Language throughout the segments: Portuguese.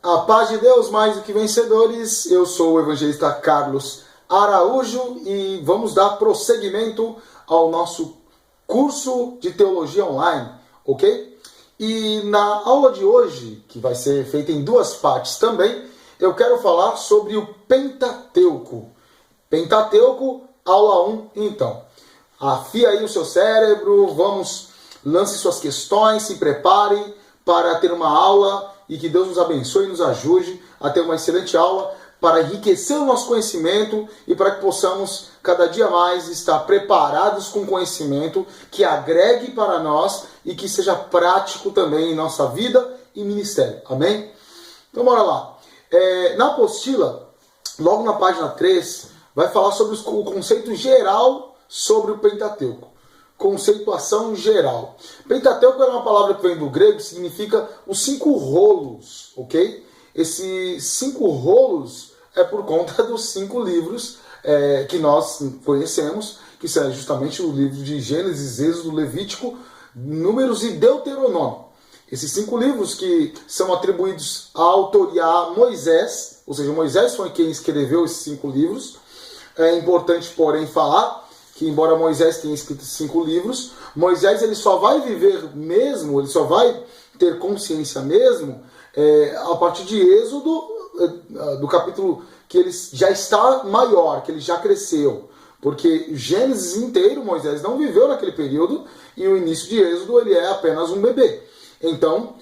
A paz de Deus, mais do que vencedores. Eu sou o evangelista Carlos Araújo e vamos dar prosseguimento ao nosso curso de teologia online, ok? E na aula de hoje, que vai ser feita em duas partes também, eu quero falar sobre o Pentateuco. Pentateuco, aula 1, então. Afia aí o seu cérebro, lance suas questões, se preparem para ter uma aula e que Deus nos abençoe e nos ajude a ter uma excelente aula para enriquecer o nosso conhecimento e para que possamos cada dia mais estar preparados com conhecimento que agregue para nós e que seja prático também em nossa vida e ministério. Amém? Então bora lá. Na apostila, logo na página 3, vai falar sobre o conceito geral sobre o Pentateuco. Conceituação geral. Pentateuco é uma palavra que vem do grego, que significa os 5 rolos, ok? Esses 5 rolos é por conta dos 5 livros que nós conhecemos, que são justamente o livro de Gênesis, Êxodo, Levítico, Números e Deuteronômio. Esses 5 livros que são atribuídos à autoria a Moisés, ou seja, Moisés foi quem escreveu esses 5 livros. É importante, porém, falar que embora Moisés tenha escrito 5 livros, Moisés ele só vai viver mesmo, ele só vai ter consciência mesmo a partir de Êxodo, do capítulo que ele já está maior, que ele já cresceu. Porque Gênesis inteiro, Moisés não viveu naquele período, e o início de Êxodo ele é apenas um bebê. Então,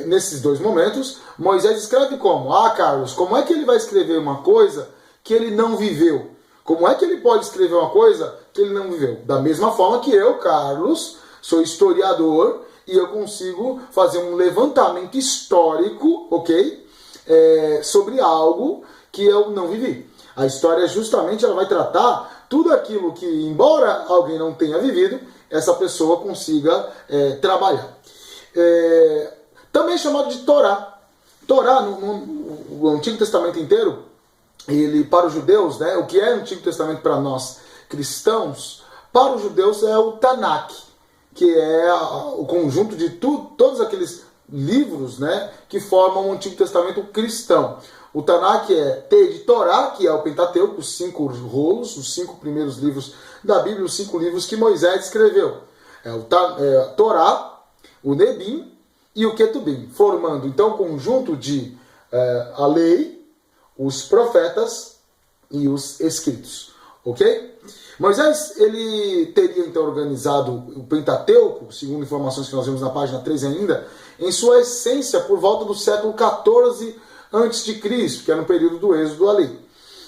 nesses 2 momentos, Moisés escreve como? Carlos, como é que ele vai escrever uma coisa que ele não viveu? Como é que ele pode escrever uma coisa que ele não viveu? Da mesma forma que eu, Carlos, sou historiador e eu consigo fazer um levantamento histórico, ok? Sobre algo que eu não vivi. A história justamente ela vai tratar tudo aquilo que, embora alguém não tenha vivido, essa pessoa consiga trabalhar. Também é chamado de Torá. Torá, no Antigo Testamento inteiro, ele, para os judeus, né, o que é Antigo Testamento para nós cristãos, para os judeus é o Tanakh, que é o conjunto de todos aqueles livros, né, que formam o Antigo Testamento cristão. O Tanakh é T de Torá, que é o Pentateuco, os 5 rolos, os 5 primeiros livros da Bíblia, os 5 livros que Moisés escreveu. O Torá, o Nebim e o Ketubim, formando então o conjunto de a lei, os profetas e os escritos, ok? Moisés, ele teria então organizado o Pentateuco, segundo informações que nós vemos na página 3 ainda, em sua essência por volta do século 14 a.C., que era no período do Êxodo ali.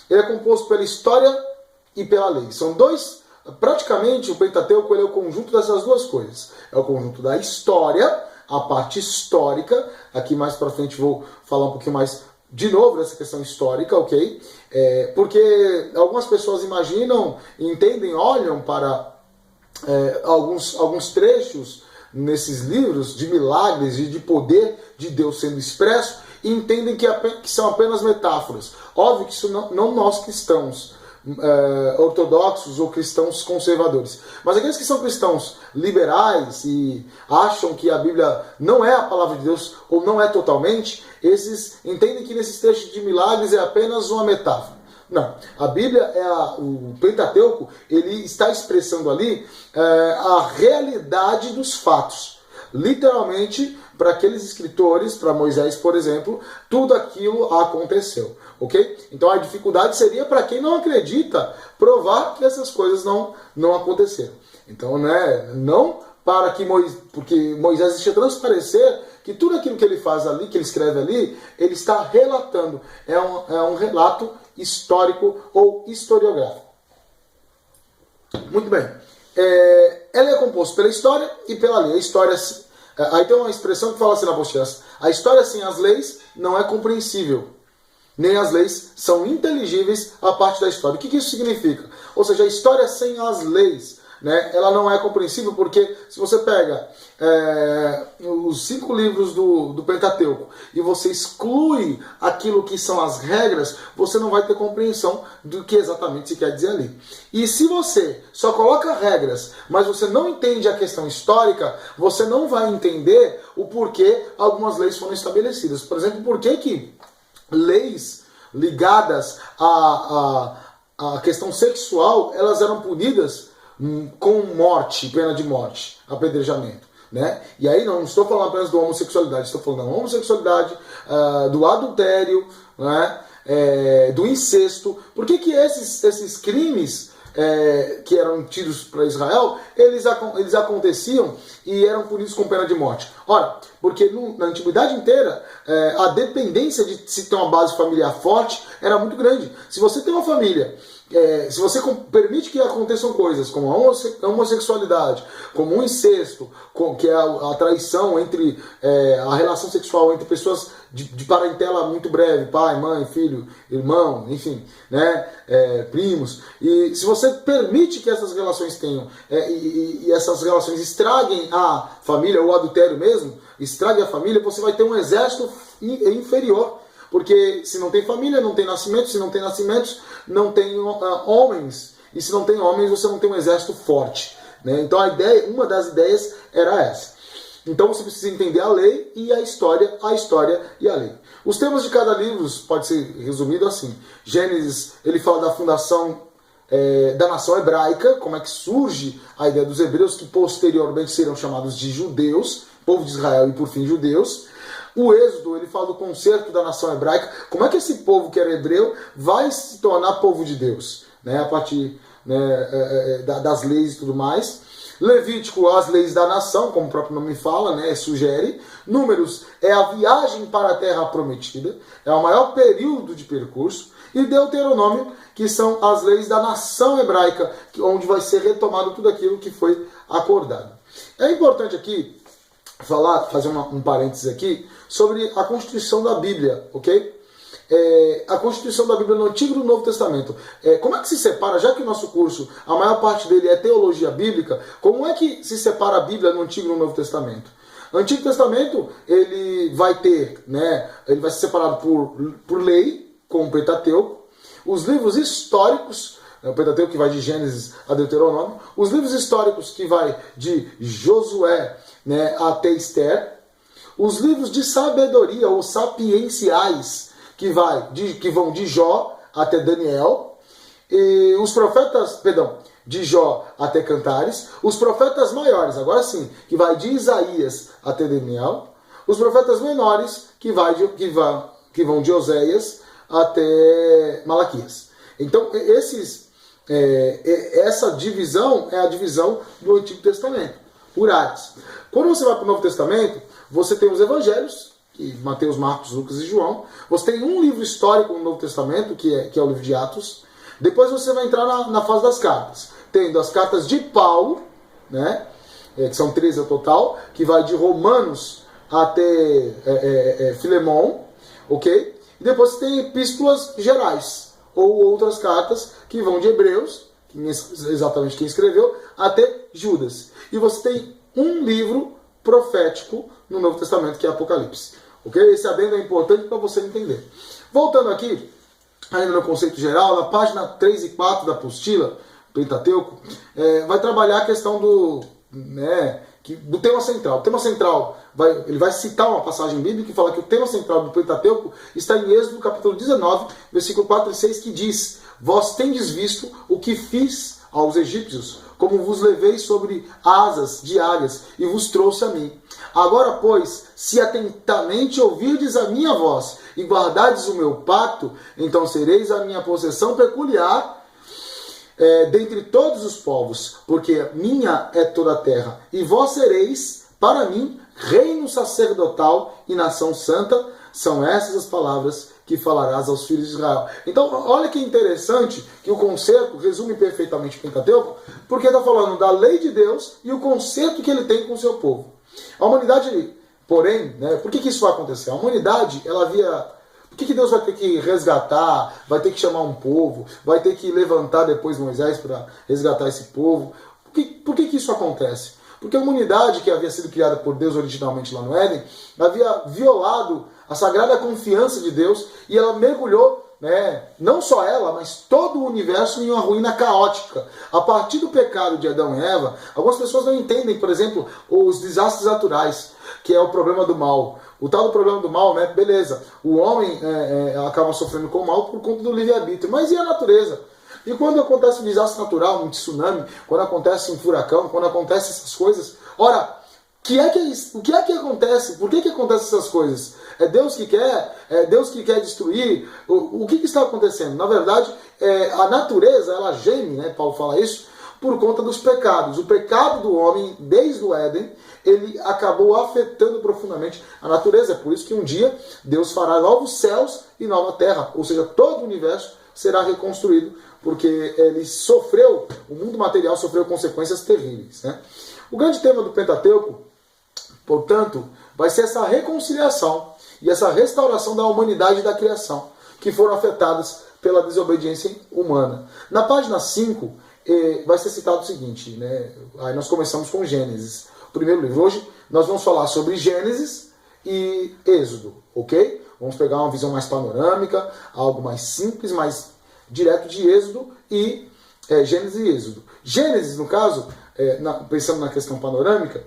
Ele é composto pela história e pela lei. São praticamente o Pentateuco ele é o conjunto dessas duas coisas. É o conjunto da história, a parte histórica, aqui mais para frente vou falar um pouquinho mais de novo dessa questão histórica, ok? Porque algumas pessoas imaginam, entendem, olham para alguns trechos nesses livros de milagres e de poder de Deus sendo expresso e entendem que são apenas metáforas. Óbvio que isso não nós cristãos ortodoxos ou cristãos conservadores. Mas aqueles que são cristãos liberais e acham que a Bíblia não é a palavra de Deus ou não é totalmente, esses entendem que nesses trechos de milagres é apenas uma metáfora. Não, a Bíblia, o Pentateuco, ele está expressando ali a realidade dos fatos. Literalmente, para aqueles escritores, para Moisés, por exemplo, tudo aquilo aconteceu, ok? Então a dificuldade seria para quem não acredita provar que essas coisas não aconteceram. Então, não para que porque Moisés deixa transparecer que tudo aquilo que ele faz ali, que ele escreve ali, ele está relatando. É um relato histórico ou historiográfico. Muito bem. Ela é composta pela história e pela lei. A história, aí tem uma expressão que fala assim na apostila: a história sem as leis não é compreensível. Nem as leis são inteligíveis à parte da história. O que isso significa? Ou seja, a história sem as leis né, ela não é compreensível porque se você pega os 5 livros do Pentateuco e você exclui aquilo que são as regras, você não vai ter compreensão do que exatamente se quer dizer ali. E se você só coloca regras, mas você não entende a questão histórica, você não vai entender o porquê algumas leis foram estabelecidas. Por exemplo, por que leis ligadas à questão sexual, elas eram punidas com morte, pena de morte, apedrejamento, né? E aí não estou falando apenas da homossexualidade, estou falando da homossexualidade, do adultério, né? Do incesto. Por que esses crimes que eram tidos para Israel, eles aconteciam e eram punidos com pena de morte? Ora, porque na antiguidade inteira, a dependência de se ter uma base familiar forte era muito grande. Se você tem uma família, se você permite que aconteçam coisas como a homossexualidade, como o incesto, que é a traição entre a relação sexual entre pessoas de parentela muito breve, pai, mãe, filho, irmão, enfim, né, primos, e se você permite que essas relações tenham, e essas relações estraguem a família, ou o adultério mesmo, estrague a família, você vai ter um exército inferior. Porque se não tem família, não tem nascimento, se não tem nascimentos, não tem homens. E se não tem homens, você não tem um exército forte, né? Então uma das ideias era essa. Então você precisa entender a lei e a história e a lei. Os temas de cada livro pode ser resumido assim. Gênesis, ele fala da fundação da nação hebraica, como é que surge a ideia dos hebreus, que posteriormente serão chamados de judeus, povo de Israel e por fim judeus. O Êxodo, ele fala do conserto da nação hebraica, como é que esse povo que era hebreu vai se tornar povo de Deus, né, a partir, né, das leis e tudo mais. Levítico, as leis da nação, como o próprio nome fala, né, sugere. Números é a viagem para a terra prometida, é o maior período de percurso. E Deuteronômio, que são as leis da nação hebraica, onde vai ser retomado tudo aquilo que foi acordado. É importante aqui fazer um parênteses aqui sobre a Constituição da Bíblia, ok? A Constituição da Bíblia no Antigo e no Novo Testamento. Como é que se separa, já que o nosso curso, a maior parte dele é teologia bíblica, como é que se separa a Bíblia no Antigo e no Novo Testamento? O Antigo Testamento, ele vai ter, né, ele vai ser separado por lei, como o Pentateuco, os livros históricos, o Pentateuco que vai de Gênesis a Deuteronômio, os livros históricos que vai de Josué, né, até Esther, os livros de sabedoria ou sapienciais que vão de Jó até Daniel, e os profetas, de Jó até Cantares, os profetas maiores, agora sim, que vai de Isaías até Daniel, os profetas menores que vão de Oséias até Malaquias. Então essa divisão é a divisão do Antigo Testamento, por áreas. Quando você vai para o Novo Testamento, você tem os evangelhos, Mateus, Marcos, Lucas e João. Você tem um livro histórico no Novo Testamento, que é o livro de Atos. Depois você vai entrar na fase das cartas. Tendo as cartas de Paulo, né, que são 13 ao total, que vai de Romanos até Filemão, ok? E depois você tem epístolas gerais, ou outras cartas que vão de Hebreus, exatamente quem escreveu, até Judas. E você tem um livro profético no Novo Testamento, que é Apocalipse. Ok? Esse adendo é importante para você entender. Voltando aqui, ainda no conceito geral, na página 3 e 4 da apostila, Pentateuco, vai trabalhar a questão do tema central. O tema central, ele vai citar uma passagem bíblica que fala que o tema central do Pentateuco está em Êxodo, capítulo 19, versículo 4 e 6, que diz: Vós tendes visto o que fiz aos egípcios, como vos levei sobre asas de águias e vos trouxe a mim. Agora, pois, se atentamente ouvirdes a minha voz e guardardes o meu pacto, então sereis a minha possessão peculiar dentre todos os povos, porque minha é toda a terra, e vós sereis, para mim, reino sacerdotal e nação santa. São essas as palavras que falarás aos filhos de Israel. Então, olha que interessante que o concerto resume perfeitamente o Pentateuco, porque está falando da lei de Deus e o concerto que ele tem com o seu povo. A humanidade, porém, né, por que isso vai acontecer? A humanidade, ela via... Por que Deus vai ter que resgatar, vai ter que chamar um povo, vai ter que levantar depois Moisés para resgatar esse povo? Por que isso acontece? Porque a humanidade que havia sido criada por Deus originalmente lá no Éden, havia violado a sagrada confiança de Deus e ela mergulhou, não só ela, mas todo o universo em uma ruína caótica. A partir do pecado de Adão e Eva, algumas pessoas não entendem, por exemplo, os desastres naturais, que é o problema do mal. O tal do problema do mal, beleza, o homem acaba sofrendo com o mal por conta do livre-arbítrio, mas e a natureza? E quando acontece um desastre natural, um tsunami, quando acontece um furacão, quando acontecem essas coisas, ora, o que é que acontece? Por que acontecem essas coisas? É Deus que quer? É Deus que quer destruir? O que está acontecendo? Na verdade, a natureza, ela geme, Paulo fala isso, por conta dos pecados. O pecado do homem, desde o Éden, ele acabou afetando profundamente a natureza. É por isso que um dia Deus fará novos céus e nova terra, ou seja, todo o universo será reconstruído, porque ele sofreu, o mundo material sofreu consequências terríveis. O grande tema do Pentateuco, portanto, vai ser essa reconciliação e essa restauração da humanidade e da criação, que foram afetadas pela desobediência humana. Na página 5, vai ser citado o seguinte, aí nós começamos com Gênesis, o primeiro livro. Hoje nós vamos falar sobre Gênesis e Êxodo, ok? Vamos pegar uma visão mais panorâmica, algo mais simples, mais direto de Êxodo e Gênesis e Êxodo. Gênesis, no caso, pensando na questão panorâmica,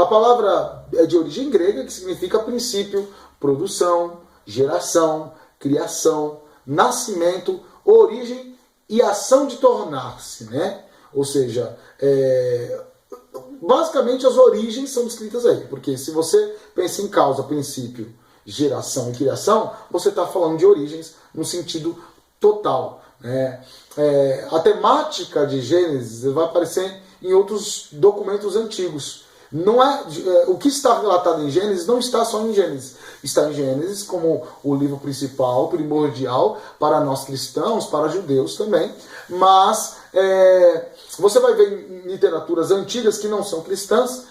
a palavra é de origem grega, que significa princípio, produção, geração, criação, nascimento, origem e ação de tornar-se, Ou seja, basicamente as origens são descritas aí, porque se você pensa em causa, princípio, geração e criação, você está falando de origens no sentido total. A temática de Gênesis vai aparecer em outros documentos antigos. O que está relatado em Gênesis não está só em Gênesis. Está em Gênesis como o livro principal, primordial, para nós cristãos, para judeus também. Mas você vai ver em literaturas antigas que não são cristãs,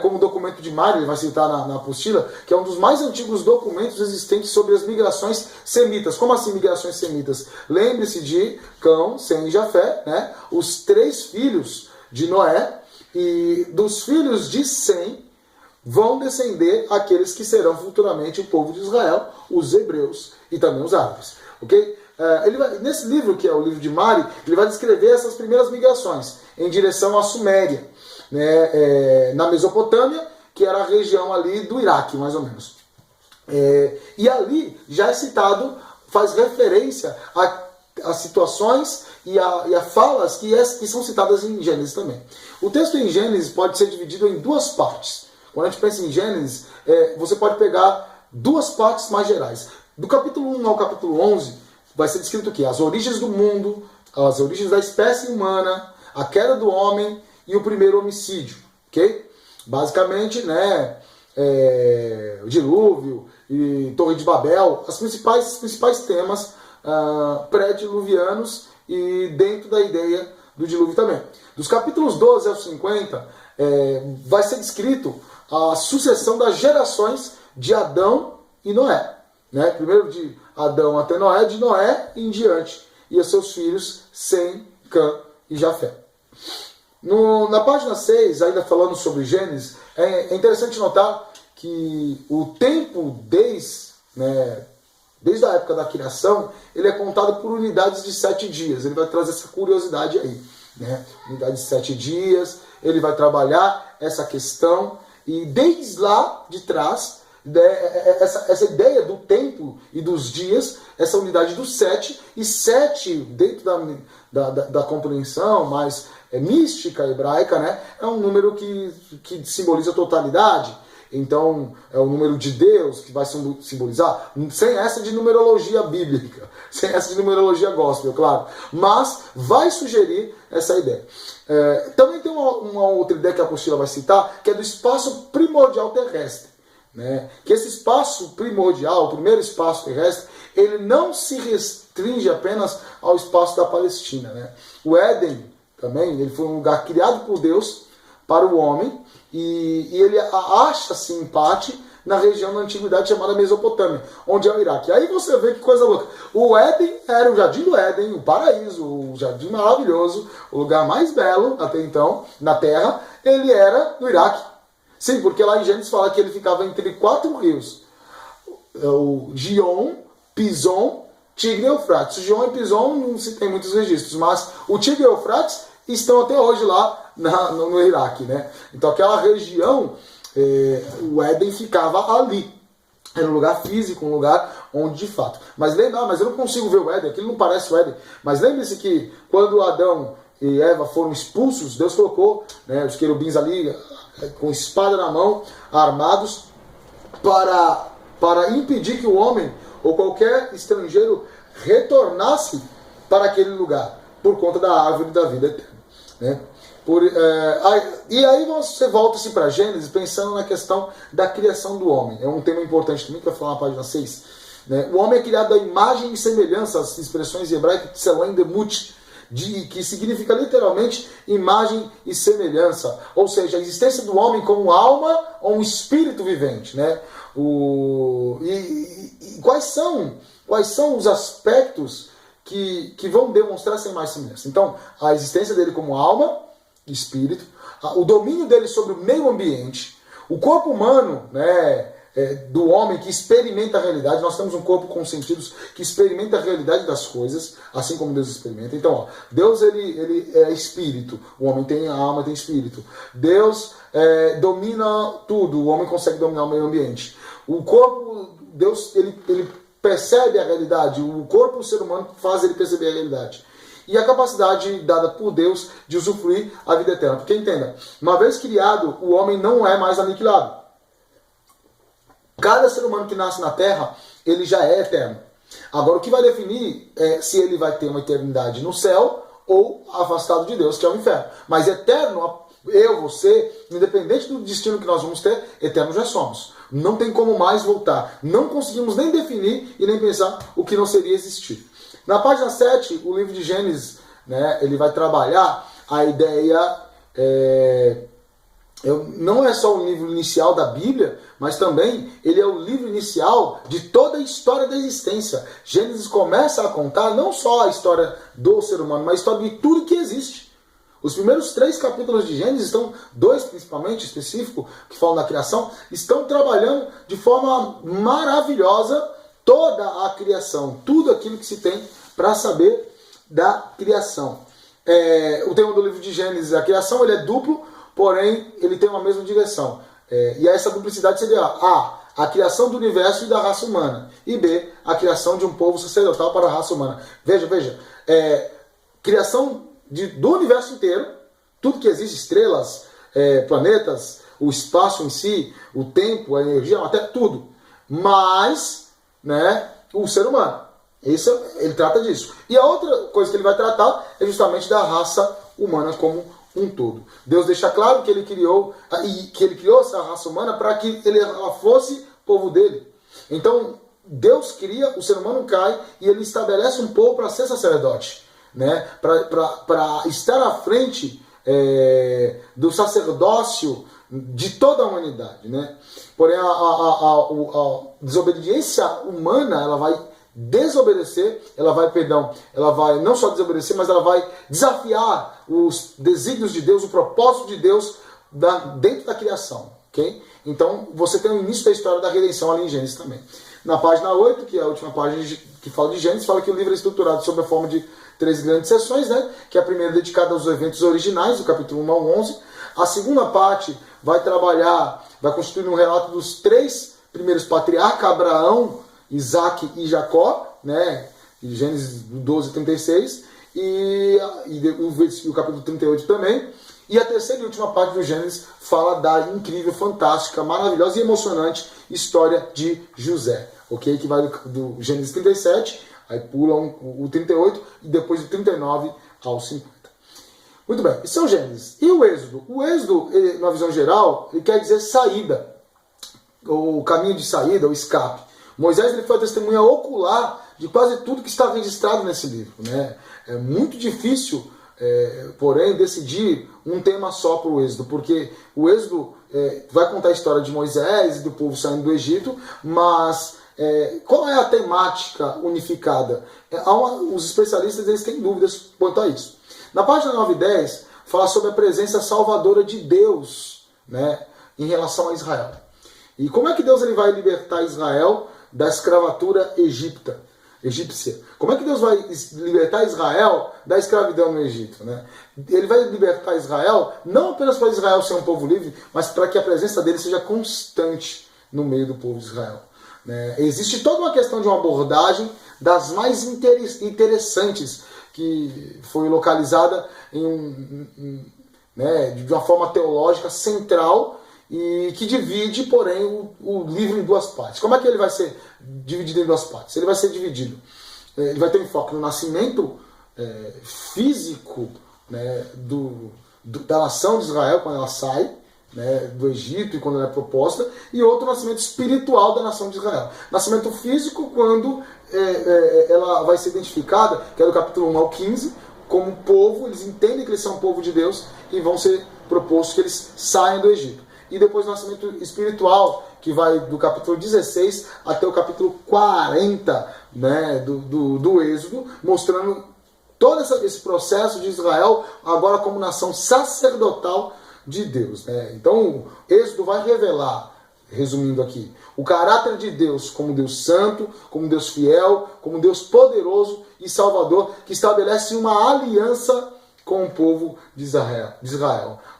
como o documento de Mari, ele vai citar na apostila, que é um dos mais antigos documentos existentes sobre as migrações semitas. Como assim migrações semitas? Lembre-se de Cão, Sem e Jafé, os 3 filhos de Noé, e dos filhos de Sem vão descender aqueles que serão futuramente o povo de Israel, os hebreus e também os árabes. Ok? Nesse livro, que é o livro de Mari, ele vai descrever essas primeiras migrações em direção à Suméria, na Mesopotâmia, que era a região ali do Iraque, mais ou menos. E ali já é citado, faz referência a situações e a falas que são citadas em Gênesis também. O texto em Gênesis pode ser dividido em 2 partes. Quando a gente pensa em Gênesis, você pode pegar 2 partes mais gerais. Do capítulo 1 ao capítulo 11, vai ser descrito o quê? As origens do mundo, as origens da espécie humana, a queda do homem e o primeiro homicídio, ok? Basicamente, o dilúvio e Torre de Babel, os principais temas pré-diluvianos e dentro da ideia do dilúvio também. Dos capítulos 12 ao 50, vai ser descrito a sucessão das gerações de Adão e Noé. Primeiro de Adão até Noé, de Noé em diante, e os seus filhos Sem, Cã e Jafé. Na página 6, ainda falando sobre Gênesis, é interessante notar que o tempo desde a época da criação, ele é contado por unidades de 7 dias. Ele vai trazer essa curiosidade aí. Unidade de 7 dias, ele vai trabalhar essa questão, e desde lá de trás, essa ideia do tempo e dos dias, essa unidade dos 7, e 7 dentro da compreensão mais mística hebraica, é um número que simboliza a totalidade. Então, é o número de Deus que vai simbolizar, sem essa de numerologia bíblica, sem essa de numerologia gospel, claro. Mas vai sugerir essa ideia. Também tem uma outra ideia que a apostila vai citar, que é do espaço primordial terrestre. Que esse espaço primordial, o primeiro espaço terrestre, ele não se restringe apenas ao espaço da Palestina. O Éden também, ele foi um lugar criado por Deus para o homem, e ele acha-se em parte na região da antiguidade chamada Mesopotâmia, onde é o Iraque. Aí você vê que coisa louca. O Éden era o jardim do Éden, o paraíso, o jardim maravilhoso, o lugar mais belo até então na Terra, ele era no Iraque. Sim, porque lá em Gênesis fala que ele ficava entre 4 rios. O Gion, Pison, Tigre e Eufrates. O Gion e Pison não se tem muitos registros, mas o Tigre e o Eufrates estão até hoje lá no Iraque, né? Então aquela região, o Éden ficava ali. Era um lugar físico, um lugar onde de fato. Mas lembra, mas eu não consigo ver o Éden, aquilo não parece o Éden. Mas lembre-se que quando Adão e Eva foram expulsos, Deus colocou, né, os querubins ali com espada na mão, armados, para impedir que o homem ou qualquer estrangeiro retornasse para aquele lugar, por conta da árvore da vida eterna. Né? E aí você volta-se para Gênesis pensando na questão da criação do homem. É um tema importante também, que vai falar na página 6. Né? O homem é criado à imagem e semelhança, as expressões hebraicas Tselem Demut, que significa literalmente imagem e semelhança. Ou seja, a existência do homem como alma ou um espírito vivente. Né? Quais são os aspectos que vão demonstrar essa imagem e semelhança? Então, a existência dele como alma, espírito, o domínio dele sobre o meio ambiente, o corpo humano, né, do homem que experimenta a realidade. Nós temos um corpo com sentidos que experimenta a realidade das coisas, assim como Deus experimenta. Então, Deus ele é espírito, o homem tem alma, tem espírito. Deus domina tudo, o homem consegue dominar o meio ambiente. O corpo, Deus ele percebe a realidade, o corpo, o ser humano, faz ele perceber a realidade. E a capacidade dada por Deus de usufruir a vida eterna. Porque entenda, uma vez criado, o homem não é mais aniquilado. Cada ser humano que nasce na Terra, ele já é eterno. Agora, o que vai definir é se ele vai ter uma eternidade no céu ou afastado de Deus, que é o inferno. Mas eterno, eu, você, independente do destino que nós vamos ter, eterno já somos. Não tem como mais voltar. Não conseguimos nem definir e nem pensar o que não seria existir. Na página 7, o livro de Gênesis, né, ele vai trabalhar a ideia... não é só o livro inicial da Bíblia, mas também ele é o livro inicial de toda a história da existência. Gênesis começa a contar não só a história do ser humano, mas a história de tudo que existe. Os primeiros 3 capítulos de Gênesis estão, 2 principalmente, específico, que falam da criação, estão trabalhando de forma maravilhosa toda a criação, tudo aquilo que se tem para saber da criação. O tema do livro de Gênesis, a criação, ele é duplo, porém ele tem uma mesma direção. E essa duplicidade seria a criação do universo e da raça humana, e B, a criação de um povo sacerdotal para a raça humana. Veja, criação do universo inteiro, tudo que existe, estrelas, planetas, o espaço em si, o tempo, a energia, a matéria, tudo. Mas, né, o ser humano. Ele trata disso. E a outra coisa que ele vai tratar é justamente da raça humana como um todo. Deus deixa claro que ele criou essa raça humana para que ela fosse povo dele. Então, Deus cria, o ser humano cai e ele estabelece um povo para ser sacerdote, né? Para estar à frente do sacerdócio de toda a humanidade, né? Porém, a desobediência humana, ela vai desobedecer, ela vai não só desobedecer, mas ela vai desafiar os desígnios de Deus, o propósito de Deus dentro da criação, ok? Então, você tem o início da história da redenção ali em Gênesis também. Na página 8, que é a última página que fala de Gênesis, fala que o livro é estruturado sob a forma de 3 grandes seções, né? Que a primeira é dedicada aos eventos originais, do capítulo 1 ao 11. A segunda parte vai constituir um relato dos 3 primeiros patriarcas, Abraão, Isaac e Jacó, né? Gênesis 12 e 36, e o capítulo 38 também. E a terceira e última parte do Gênesis fala da incrível, fantástica, maravilhosa e emocionante história de José, ok? Que vai do Gênesis 37, aí pula o 38 e depois do 39 ao 50. Muito bem, isso é o Gênesis. E o Êxodo? O Êxodo, na visão geral, ele quer dizer saída, o caminho de saída, o escape. Moisés ele foi a testemunha ocular de quase tudo que está registrado nesse livro, né? É muito difícil porém, decidir um tema só para o Êxodo, porque o Êxodo vai contar a história de Moisés e do povo saindo do Egito, mas qual é a temática unificada? Os especialistas eles têm dúvidas quanto a isso. Na página 9 e 10, fala sobre a presença salvadora de Deus, né, em relação a Israel. E como é que Deus ele vai libertar Israel da escravatura egípcia? Como é que Deus vai libertar Israel da escravidão no Egito? Né? Ele vai libertar Israel não apenas para Israel ser um povo livre, mas para que a presença dele seja constante no meio do povo de Israel. Né? Existe toda uma questão de uma abordagem das mais interessantes que foi localizada de uma forma teológica central e que divide, porém, o livro em duas partes. Como é que ele vai ser dividido em duas partes? Ele vai ser dividido, ele vai ter um enfoque no nascimento físico, né, da nação de Israel, quando ela sai, né, do Egito e quando ela é proposta, e outro nascimento espiritual da nação de Israel. Nascimento físico, quando ela vai ser identificada, que é do capítulo 1 ao 15, como povo, eles entendem que eles são povo de Deus e vão ser propostos que eles saiam do Egito. E depois o nascimento espiritual, que vai do capítulo 16 até o capítulo 40, né, do Êxodo, mostrando todo esse processo de Israel agora como nação sacerdotal de Deus. Né? Então, o Êxodo vai revelar, resumindo aqui, o caráter de Deus como Deus santo, como Deus fiel, como Deus poderoso e salvador, que estabelece uma aliança com o povo de Israel.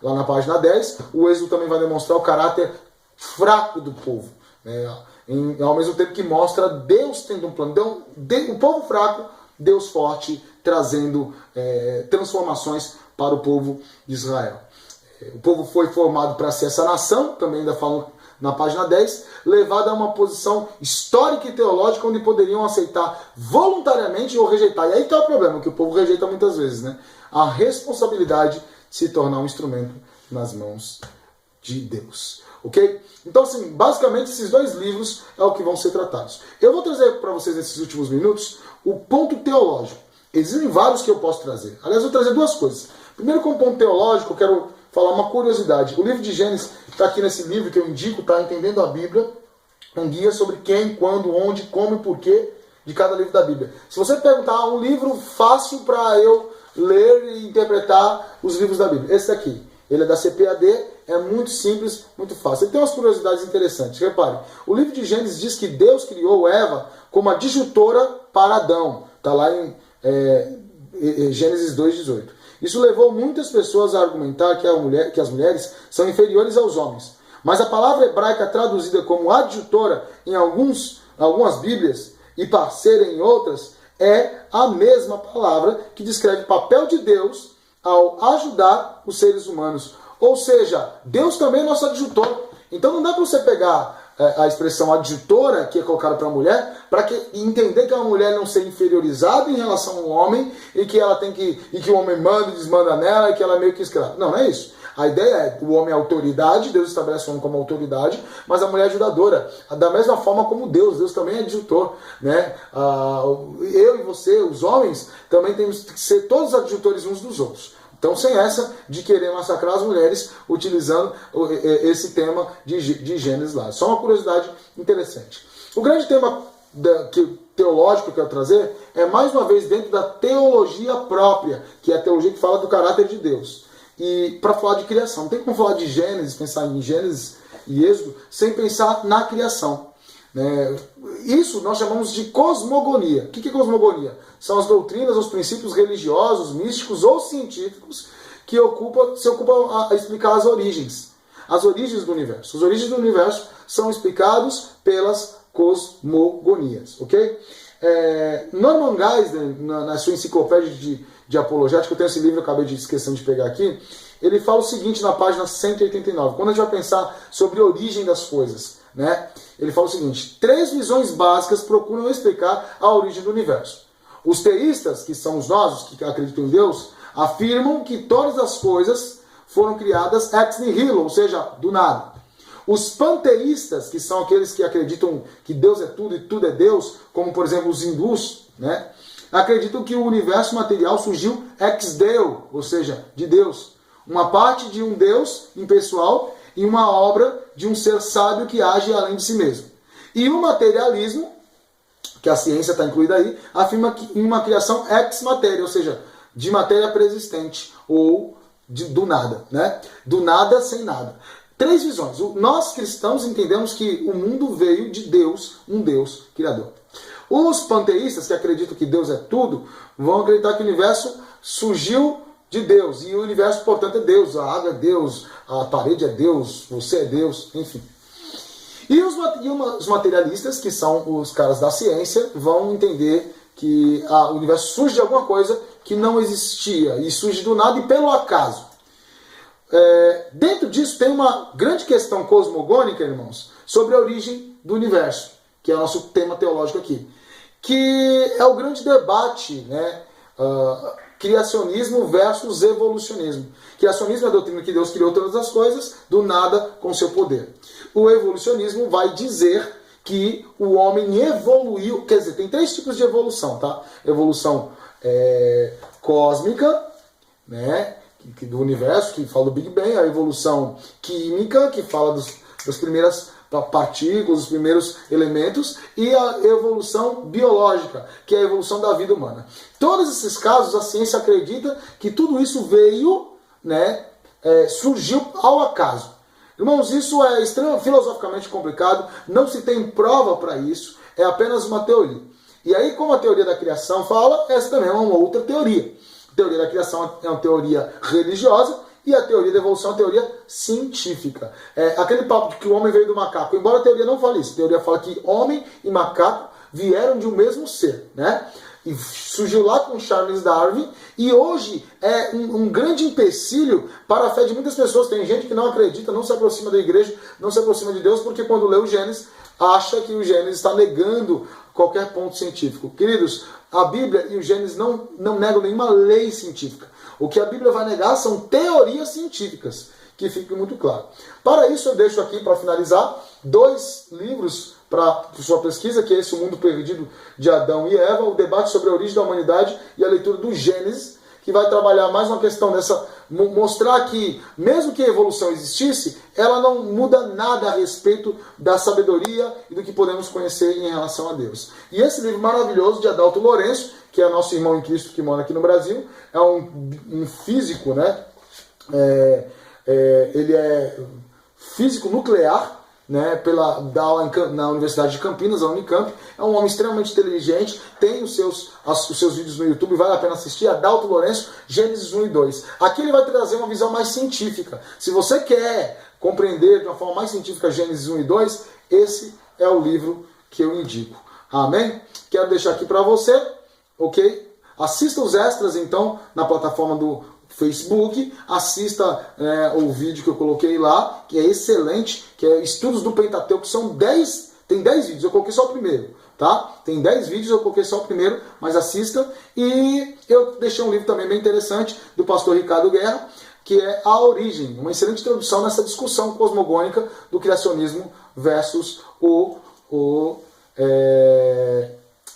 Lá na página 10, o Êxodo também vai demonstrar o caráter fraco do povo. Né? Ao mesmo tempo que mostra Deus tendo um plano. O povo fraco, Deus forte, trazendo transformações para o povo de Israel. O povo foi formado para ser essa nação, também ainda falam na página 10, levada a uma posição histórica e teológica onde poderiam aceitar voluntariamente ou rejeitar. E aí está o problema, que o povo rejeita muitas vezes, né? A responsabilidade de se tornar um instrumento nas mãos de Deus. Ok? Então, assim, basicamente esses dois livros é o que vão ser tratados. Eu vou trazer para vocês nesses últimos minutos o ponto teológico. Existem vários que eu posso trazer. Aliás, eu vou trazer duas coisas. Primeiro, como ponto teológico, eu quero falar uma curiosidade. O livro de Gênesis está aqui nesse livro que eu indico, tá? Entendendo a Bíblia, um guia sobre quem, quando, onde, como e porquê de cada livro da Bíblia. Se você perguntar um livro fácil para eu ler e interpretar os livros da Bíblia, esse daqui, ele é da CPAD, é muito simples, muito fácil. Ele tem umas curiosidades interessantes. Repare, o livro de Gênesis diz que Deus criou Eva como adjutora para Adão. Está lá em Gênesis 2,18. Isso levou muitas pessoas a argumentar que as mulheres são inferiores aos homens. Mas a palavra hebraica traduzida como adjutora em algumas Bíblias e parceira em outras é a mesma palavra que descreve o papel de Deus ao ajudar os seres humanos. Ou seja, Deus também é nosso adjutor. Então não dá para você pegar a expressão adjutora, que é colocada para a mulher, para entender que a mulher não ser inferiorizada em relação ao homem e que ela tem que o homem manda e desmanda nela e que ela é meio que escrava. Não, não é isso. A ideia é o homem é autoridade, Deus estabelece o homem como autoridade, mas a mulher é ajudadora. Da mesma forma como Deus também é adjutor. Né? Eu e você, os homens, também temos que ser todos adjutores uns dos outros. Então, sem essa de querer massacrar as mulheres utilizando esse tema de Gênesis lá. Só uma curiosidade interessante. O grande tema teológico que eu quero trazer é, mais uma vez, dentro da teologia própria, que é a teologia que fala do caráter de Deus. E para falar de criação, não tem como falar de Gênesis, pensar em Gênesis e Êxodo, sem pensar na criação. Isso nós chamamos de cosmogonia. O que é cosmogonia? São as doutrinas, os princípios religiosos, místicos ou científicos que se ocupam a explicar as origens do universo. As origens do universo são explicados pelas cosmogonias, ok? Norman Geisler, na sua enciclopédia de apologética, eu tenho esse livro, eu acabei de esquecer de pegar aqui, ele fala o seguinte na página 189, quando a gente vai pensar sobre a origem das coisas, né? Ele fala o seguinte: 3 visões básicas procuram explicar a origem do universo. Os teístas, que são nós, que acreditam em Deus, afirmam que todas as coisas foram criadas ex nihilo, ou seja, do nada. Os panteístas, que são aqueles que acreditam que Deus é tudo e tudo é Deus, como por exemplo os hindus, né? acreditam que o universo material surgiu ex Deo, ou seja, de Deus. Uma parte de um Deus impessoal e uma obra de um ser sábio que age além de si mesmo. E o materialismo, que a ciência está incluída aí, afirma que uma criação ex matéria, ou seja, de matéria preexistente, ou do nada, né? Do nada sem nada. 3 visões. Nós cristãos entendemos que o mundo veio de Deus, um Deus criador. Os panteístas, que acreditam que Deus é tudo, vão acreditar que o universo surgiu de Deus. E o universo, portanto, é Deus. A água é Deus, a parede é Deus, você é Deus, enfim. E os materialistas, que são os caras da ciência, vão entender que o universo surge de alguma coisa que não existia. E surge do nada e pelo acaso. Dentro disso tem uma grande questão cosmogônica, irmãos, sobre a origem do universo, que é o nosso tema teológico aqui. Que é o grande debate, né? Criacionismo versus evolucionismo. Criacionismo é a doutrina que Deus criou todas as coisas, do nada, com seu poder. O evolucionismo vai dizer que o homem evoluiu, quer dizer, tem 3 tipos de evolução, tá? Evolução cósmica, né? Do universo, que fala do Big Bang, a evolução química, que fala das primeiras partículas, os primeiros elementos, e a evolução biológica, que é a evolução da vida humana. Todos esses casos, a ciência acredita que tudo isso veio, né, surgiu ao acaso. Irmãos, isso é extremamente filosoficamente complicado, não se tem prova para isso, é apenas uma teoria. E aí, como a teoria da criação fala, essa também é uma outra teoria. A teoria da criação é uma teoria religiosa, e a teoria da evolução é uma teoria científica. Aquele papo de que o homem veio do macaco, embora a teoria não fale isso, a teoria fala que homem e macaco vieram de um mesmo ser, né? E surgiu lá com Charles Darwin, e hoje é um grande empecilho para a fé de muitas pessoas. Tem gente que não acredita, não se aproxima da igreja, não se aproxima de Deus, porque quando lê o Gênesis, acha que o Gênesis está negando qualquer ponto científico. Queridos, a Bíblia e o Gênesis não negam nenhuma lei científica. O que a Bíblia vai negar são teorias científicas, que fique muito claro. Para isso eu deixo aqui, para finalizar, 2 livros para sua pesquisa, que é esse O Mundo Perdido de Adão e Eva, o debate sobre a origem da humanidade e a leitura do Gênesis, que vai trabalhar mais uma questão dessa, mostrar que, mesmo que a evolução existisse, ela não muda nada a respeito da sabedoria e do que podemos conhecer em relação a Deus. E esse livro maravilhoso de Adalto Lourenço, que é nosso irmão em Cristo que mora aqui no Brasil, é um físico, né? Ele é físico nuclear, né, dá aula na Universidade de Campinas, a Unicamp. É um homem extremamente inteligente, tem os seus vídeos no YouTube, vale a pena assistir. Adalto Lourenço, Gênesis 1 e 2. Aqui ele vai trazer uma visão mais científica. Se você quer compreender de uma forma mais científica Gênesis 1 e 2, esse é o livro que eu indico. Amém? Quero deixar aqui para você, ok? Assista os extras, então, na plataforma do Facebook, assista o vídeo que eu coloquei lá, que é excelente, que é Estudos do Pentateuco, tem 10 vídeos, eu coloquei só o primeiro, tá? Tem 10 vídeos, eu coloquei só o primeiro, mas assista. E eu deixei um livro também bem interessante, do pastor Ricardo Guerra, que é A Origem, uma excelente introdução nessa discussão cosmogônica do criacionismo versus o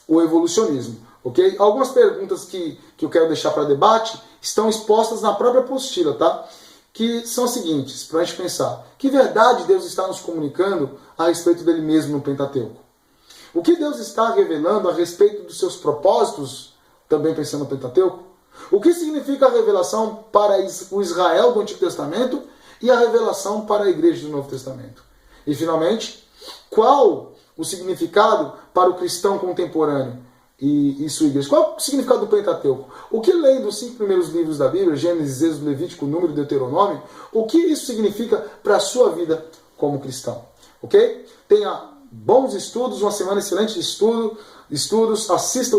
evolucionismo. Okay? Algumas perguntas que eu quero deixar para debate estão expostas na própria apostila, tá? Que são as seguintes, para a gente pensar. Que verdade Deus está nos comunicando a respeito dele mesmo no Pentateuco? O que Deus está revelando a respeito dos seus propósitos, também pensando no Pentateuco? O que significa a revelação para o Israel do Antigo Testamento e a revelação para a Igreja do Novo Testamento? E, finalmente, qual o significado para o cristão contemporâneo e sua igreja? Qual é o significado do Pentateuco? O que, lendo os 5 primeiros livros da Bíblia, Gênesis, Êxodo, Levítico, Número e Deuteronômio, o que isso significa para a sua vida como cristão? Ok? Tenha bons estudos, uma semana excelente de estudos, assista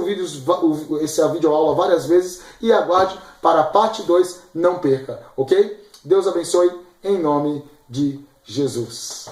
essa videoaula várias vezes e aguarde para a parte 2, não perca. Ok? Deus abençoe em nome de Jesus.